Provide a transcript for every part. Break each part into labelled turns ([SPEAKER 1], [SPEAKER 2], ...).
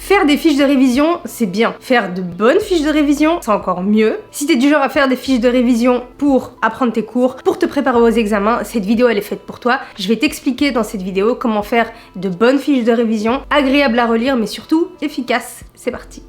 [SPEAKER 1] Faire des fiches de révision, c'est bien. Faire de bonnes fiches de révision, c'est encore mieux. Si t'es du genre à faire des fiches de révision pour apprendre tes cours, pour te préparer aux examens, cette vidéo elle est faite pour toi. Je vais t'expliquer dans cette vidéo comment faire de bonnes fiches de révision, agréables à relire mais surtout efficaces. C'est parti.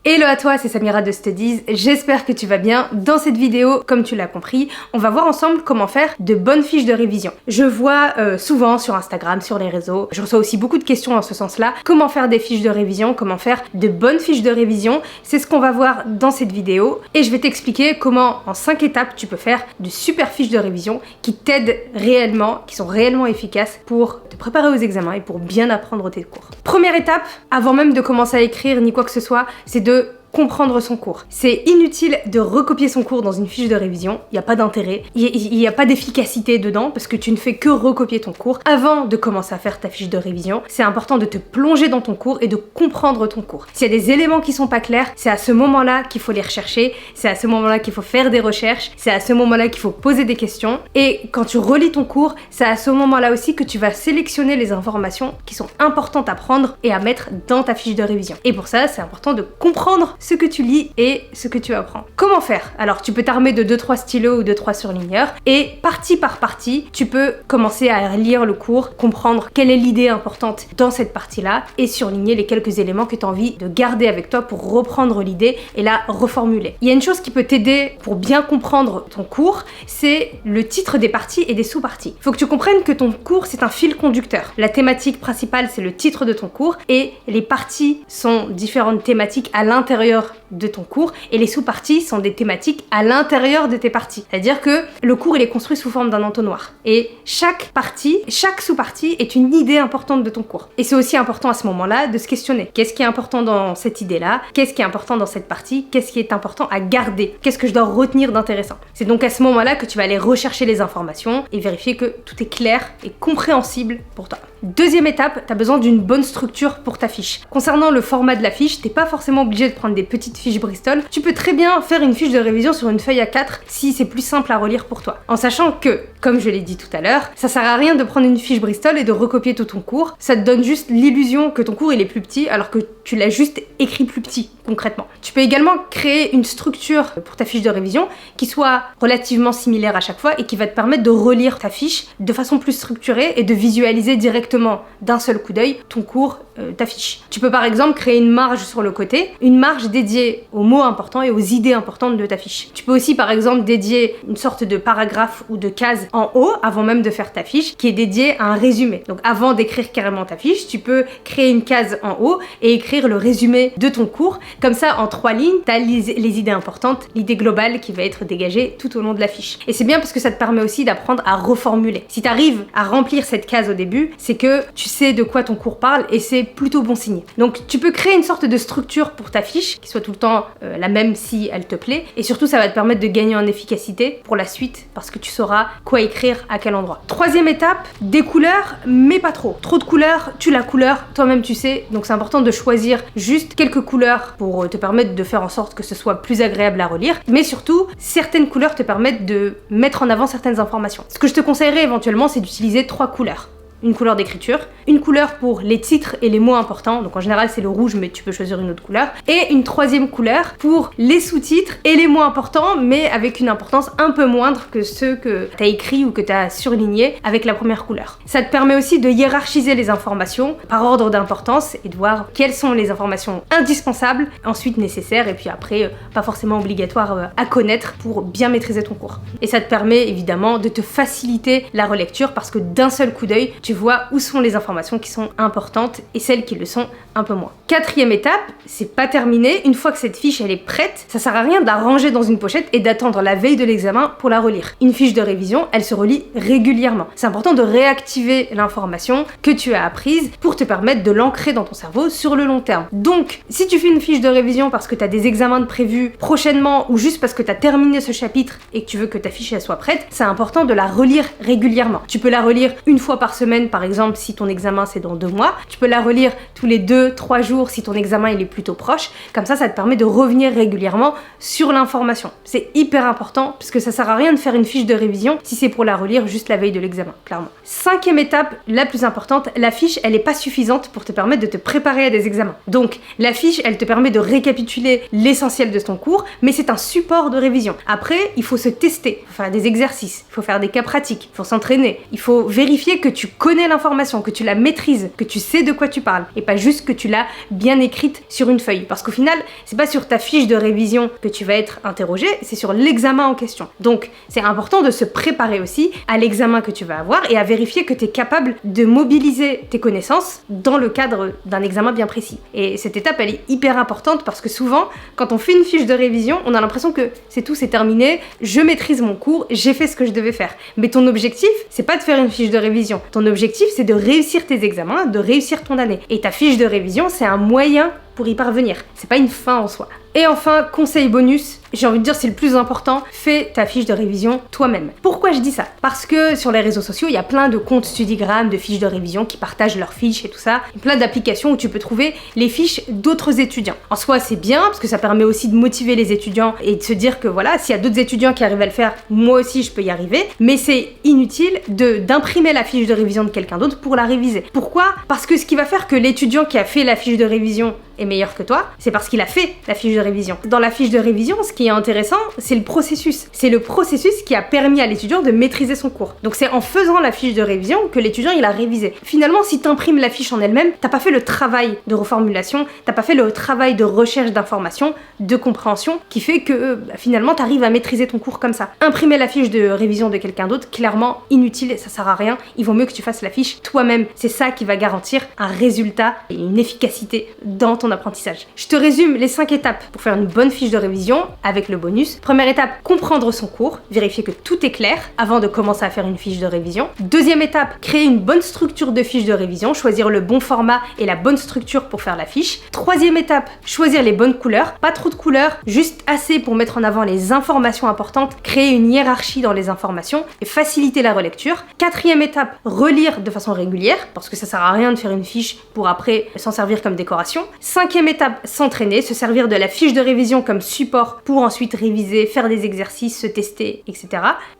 [SPEAKER 1] Hello à toi, c'est Samira de Studies, j'espère que tu vas bien. Dans cette vidéo, comme tu l'as compris, on va voir ensemble comment faire de bonnes fiches de révision. Je vois souvent sur Instagram, sur les réseaux, je reçois aussi beaucoup de questions en ce sens-là, comment faire des fiches de révision, comment faire de bonnes fiches de révision, c'est ce qu'on va voir dans cette vidéo et je vais t'expliquer comment en 5 étapes tu peux faire de super fiches de révision qui t'aident réellement, qui sont réellement efficaces pour te préparer aux examens et pour bien apprendre tes cours. Première étape, avant même de commencer à écrire ni quoi que ce soit, c'est de comprendre son cours. C'est inutile de recopier son cours dans une fiche de révision, il n'y a pas d'intérêt, il n'y a pas d'efficacité dedans parce que tu ne fais que recopier ton cours. Avant de commencer à faire ta fiche de révision, c'est important de te plonger dans ton cours et de comprendre ton cours. S'il y a des éléments qui sont pas clairs, c'est à ce moment-là qu'il faut les rechercher, c'est à ce moment-là qu'il faut faire des recherches, c'est à ce moment-là qu'il faut poser des questions et quand tu relis ton cours, c'est à ce moment-là aussi que tu vas sélectionner les informations qui sont importantes à prendre et à mettre dans ta fiche de révision. Et pour ça, c'est important de comprendre ce que tu lis et ce que tu apprends. Comment faire? Alors tu peux t'armer de 2-3 stylos ou 2-3 surligneurs et partie par partie, tu peux commencer à lire le cours, comprendre quelle est l'idée importante dans cette partie-là et surligner les quelques éléments que tu as envie de garder avec toi pour reprendre l'idée et la reformuler. Il y a une chose qui peut t'aider pour bien comprendre ton cours, c'est le titre des parties et des sous-parties. Il faut que tu comprennes que ton cours c'est un fil conducteur. La thématique principale c'est le titre de ton cours et les parties sont différentes thématiques à l'intérieur de ton cours et les sous-parties sont des thématiques à l'intérieur de tes parties. C'est-à-dire que le cours il est construit sous forme d'un entonnoir et chaque partie, chaque sous-partie est une idée importante de ton cours. Et c'est aussi important à ce moment-là de se questionner. Qu'est-ce qui est important dans cette idée-là? Qu'est-ce qui est important dans cette partie? Qu'est-ce qui est important à garder? Qu'est-ce que je dois retenir d'intéressant? C'est donc à ce moment-là que tu vas aller rechercher les informations et vérifier que tout est clair et compréhensible pour toi. Deuxième étape, tu as besoin d'une bonne structure pour ta fiche. Concernant le format de la fiche, t'es pas forcément obligé de prendre des petites fiches Bristol. Tu peux très bien faire une fiche de révision sur une feuille A4 si c'est plus simple à relire pour toi. En sachant que, comme je l'ai dit tout à l'heure, ça sert à rien de prendre une fiche Bristol et de recopier tout ton cours. Ça te donne juste l'illusion que ton cours il est plus petit alors que tu l'as juste écrit plus petit concrètement. Tu peux également créer une structure pour ta fiche de révision qui soit relativement similaire à chaque fois et qui va te permettre de relire ta fiche de façon plus structurée et de visualiser directement d'un seul coup d'œil ton cours, ta fiche. Tu peux par exemple créer une marge sur le côté, une marge dédiée aux mots importants et aux idées importantes de ta fiche. Tu peux aussi par exemple dédier une sorte de paragraphe ou de case en haut avant même de faire ta fiche qui est dédiée à un résumé. Donc avant d'écrire carrément ta fiche, tu peux créer une case en haut et écrire le résumé de ton cours. Comme ça, en 3 lignes, tu as les idées importantes, l'idée globale qui va être dégagée tout au long de la fiche. Et c'est bien parce que ça te permet aussi d'apprendre à reformuler. Si tu arrives à remplir cette case au début, c'est que tu sais de quoi ton cours parle et c'est plutôt bon signe. Donc tu peux créer une sorte de structure pour ta fiche qui soit tout le temps la même si elle te plaît et surtout ça va te permettre de gagner en efficacité pour la suite parce que tu sauras quoi écrire à quel endroit. Troisième étape, des couleurs mais pas trop. Trop de couleurs, tu la couleur, toi-même tu sais, donc c'est important de choisir juste quelques couleurs pour te permettre de faire en sorte que ce soit plus agréable à relire, mais surtout certaines couleurs te permettent de mettre en avant certaines informations. Ce que je te conseillerais éventuellement c'est d'utiliser 3 couleurs. Une couleur d'écriture, une couleur pour les titres et les mots importants, donc en général c'est le rouge mais tu peux choisir une autre couleur, et une troisième couleur pour les sous-titres et les mots importants mais avec une importance un peu moindre que ceux que tu as écrits ou que tu as surlignés avec la première couleur. Ça te permet aussi de hiérarchiser les informations par ordre d'importance et de voir quelles sont les informations indispensables, ensuite nécessaires et puis après pas forcément obligatoires à connaître pour bien maîtriser ton cours. Et ça te permet évidemment de te faciliter la relecture parce que d'un seul coup d'œil, tu vois où sont les informations qui sont importantes et celles qui le sont un peu moins. Quatrième étape, c'est pas terminé. Une fois que cette fiche elle est prête, ça sert à rien de la ranger dans une pochette et d'attendre la veille de l'examen pour la relire. Une fiche de révision, elle se relit régulièrement. C'est important de réactiver l'information que tu as apprise pour te permettre de l'ancrer dans ton cerveau sur le long terme. Donc, si tu fais une fiche de révision parce que tu as des examens de prévus prochainement ou juste parce que tu as terminé ce chapitre et que tu veux que ta fiche elle soit prête, c'est important de la relire régulièrement. Tu peux la relire une fois par semaine semaine par exemple si ton examen c'est dans 2 mois. Tu peux la relire tous les 2-3 jours si ton examen il est plutôt proche. Comme ça te permet de revenir régulièrement sur l'information. C'est hyper important parce que ça sert à rien de faire une fiche de révision si c'est pour la relire juste la veille de l'examen, clairement. 5e étape, la plus importante, la fiche elle est pas suffisante pour te permettre de te préparer à des examens. Donc la fiche elle te permet de récapituler l'essentiel de ton cours, mais c'est un support de révision. Après, il faut se tester, il faut faire des exercices, il faut faire des cas pratiques, il faut s'entraîner, il faut vérifier que tu connais l'information, que tu la maîtrises, que tu sais de quoi tu parles, et pas juste que tu l'as bien écrite sur une feuille. Parce qu'au final, c'est pas sur ta fiche de révision que tu vas être interrogé, c'est sur l'examen en question. Donc, c'est important de se préparer aussi à l'examen que tu vas avoir et à vérifier que tu es capable de mobiliser tes connaissances dans le cadre d'un examen bien précis. Et cette étape, elle est hyper importante parce que souvent, quand on fait une fiche de révision, on a l'impression que c'est tout, c'est terminé, je maîtrise mon cours, j'ai fait ce que je devais faire. Mais ton objectif, c'est pas de faire une fiche de révision. Ton objectif, c'est de réussir tes examens, de réussir ton année. Et ta fiche de révision, c'est un moyen pour y parvenir. C'est pas une fin en soi. Et enfin, conseil bonus, j'ai envie de dire c'est le plus important, fais ta fiche de révision toi-même. Pourquoi je dis ça? Parce que sur les réseaux sociaux, il y a plein de comptes Studigram, de fiches de révision qui partagent leurs fiches et tout ça. Plein d'applications où tu peux trouver les fiches d'autres étudiants. En soi, c'est bien parce que ça permet aussi de motiver les étudiants et de se dire que voilà, s'il y a d'autres étudiants qui arrivent à le faire, moi aussi je peux y arriver. Mais c'est inutile d'imprimer la fiche de révision de quelqu'un d'autre pour la réviser. Pourquoi? Parce que ce qui va faire que l'étudiant qui a fait la fiche de révision est meilleur que toi, c'est parce qu'il a fait la fiche de révision. Dans la fiche de révision, ce qui est intéressant, c'est le processus. C'est le processus qui a permis à l'étudiant de maîtriser son cours. Donc c'est en faisant la fiche de révision que l'étudiant il a révisé. Finalement, si t'imprimes la fiche en elle-même, t'as pas fait le travail de reformulation, t'as pas fait le travail de recherche d'informations, de compréhension, qui fait que finalement t'arrives à maîtriser ton cours comme ça. Imprimer la fiche de révision de quelqu'un d'autre, clairement inutile et ça sert à rien. Il vaut mieux que tu fasses la fiche toi-même. C'est ça qui va garantir un résultat et une efficacité dans ton apprentissage. Je te résume les 5 étapes pour faire une bonne fiche de révision avec le bonus. Première étape, comprendre son cours, vérifier que tout est clair avant de commencer à faire une fiche de révision. Deuxième étape, créer une bonne structure de fiche de révision, choisir le bon format et la bonne structure pour faire la fiche. Troisième étape, choisir les bonnes couleurs, pas trop de couleurs, juste assez pour mettre en avant les informations importantes, créer une hiérarchie dans les informations et faciliter la relecture. Quatrième étape, relire de façon régulière, parce que ça sert à rien de faire une fiche pour après s'en servir comme décoration. Cinquième étape, s'entraîner, se servir de la fiche de révision comme support pour ensuite réviser, faire des exercices, se tester, etc.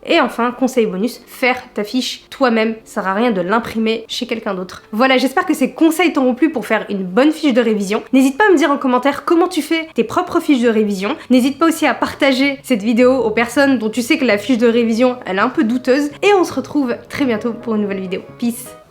[SPEAKER 1] Et enfin, conseil bonus, faire ta fiche toi-même. Ça sert à rien de l'imprimer chez quelqu'un d'autre. Voilà, j'espère que ces conseils t'auront plu pour faire une bonne fiche de révision. N'hésite pas à me dire en commentaire comment tu fais tes propres fiches de révision. N'hésite pas aussi à partager cette vidéo aux personnes dont tu sais que la fiche de révision, elle est un peu douteuse. Et on se retrouve très bientôt pour une nouvelle vidéo. Peace!